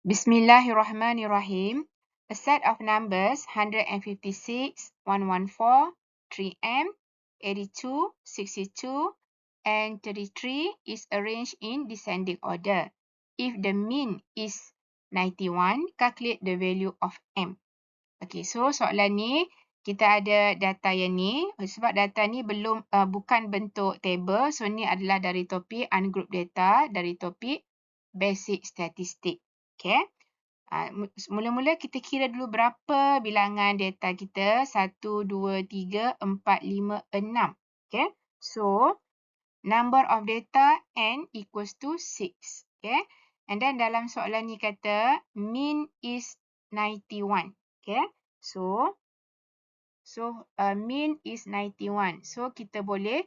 Bismillahirrahmanirrahim. A set of numbers 156, 114, 3m, 82, 62, and 33 is arranged in descending order. If the mean is 91, calculate the value of m. Okay, so soalan ni kita ada data yang ni. Sebab data ni belum bukan bentuk table, so ni adalah dari topik ungroup data, dari topik basic statistik. Okay. Mula-mula kita kira dulu berapa bilangan data kita. 1, 2, 3, 4, 5, 6. Okay. So, number of data n equals to 6. Okay. And then dalam soalan ni kata mean is 91. Okay. So mean is 91. So, kita boleh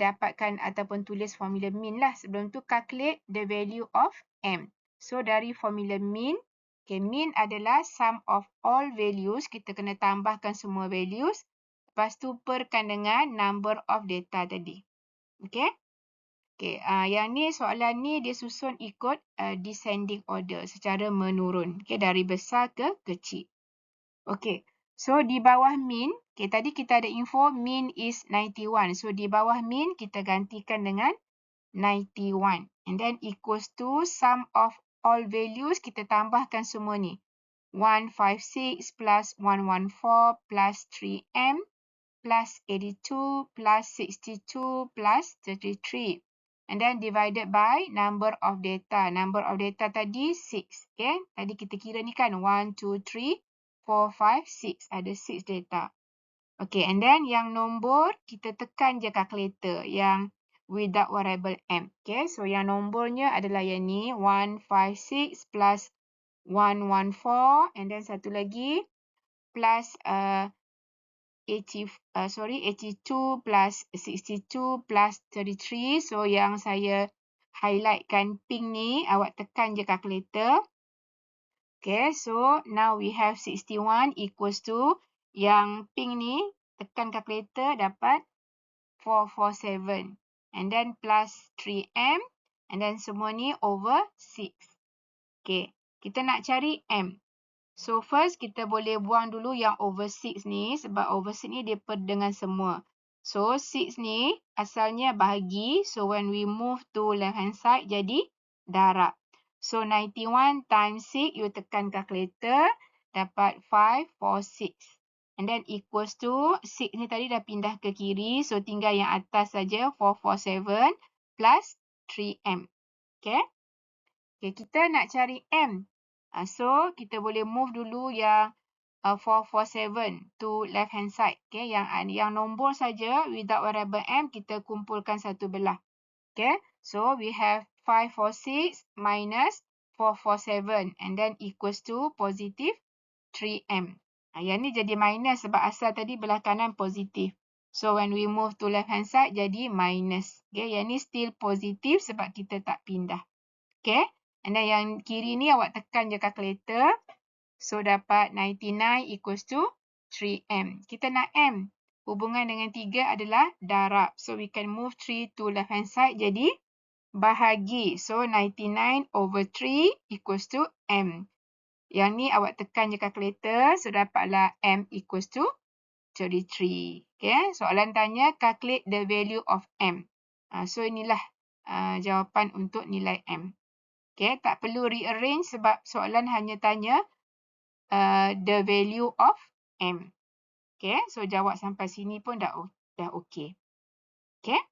dapatkan ataupun tulis formula mean lah. Sebelum tu calculate the value of m. So, dari formula mean, okay, mean adalah sum of all values. Kita kena tambahkan semua values. Lepas tu perkan dengan number of data tadi. Okay. Okay, yang ni soalan ni dia susun ikut descending order secara menurun. Okay, dari besar ke kecil. Okay, so di bawah mean, okay, tadi kita ada info mean is 91. So di bawah mean kita gantikan dengan 91. And then equals to sum of all values, kita tambahkan semua ni. 156 plus 114 plus 3m plus 82 plus 62 plus 33. And then divided by number of data. Number of data tadi 6. Okay. Tadi kita kira ni kan 1, 2, 3, 4, 5, 6. Ada 6 data. Okay. And then yang nombor kita tekan je calculator. Yang without variable m. Okay. So yang nombornya adalah yang ni. 156 plus 114. And then satu lagi. Plus 82 plus 62 plus 33. So, yang saya highlightkan pink ni, awak tekan je calculator. Okay, so now we have 61 equals to, yang pink ni, tekan calculator dapat 447. And then plus 3m. And then semua ni over 6. Okay, kita nak cari m. So, first kita boleh buang dulu yang over 6 ni. Sebab over 6 ni dia per dengan semua. So, 6 ni asalnya bahagi. So, when we move to left hand side, jadi darab. So, 91 times 6, you tekan calculator. Dapat 546. And then equals to, 6 ni tadi dah pindah ke kiri. So, tinggal yang atas saja 447 plus 3m. Okay. Okay, kita nak cari m. So, kita boleh move dulu yang 447 to left hand side. Okay, yang nombor saja without variable m, kita kumpulkan satu belah. Okay, so we have 546 minus 447 and then equals to positive 3m. Yang ni jadi minus sebab asal tadi belah kanan positif. So, when we move to left hand side, jadi minus. Okay, yang ni still positif sebab kita tak pindah. Okay. And then yang kiri ni awak tekan je calculator. So, dapat 99 equals to 3m. Kita nak m. Hubungan dengan 3 adalah darab. So, we can move 3 to left hand side. Jadi, bahagi. So, 99 over 3 equals to m. Yang ni awak tekan je calculator. So, dapatlah m equals to 33. Okay. Soalan tanya, calculate the value of m. So, inilah jawapan untuk nilai m. Okay, tak perlu rearrange sebab soalan hanya tanya the value of m. Okay, so jawab sampai sini pun dah okay. Okay.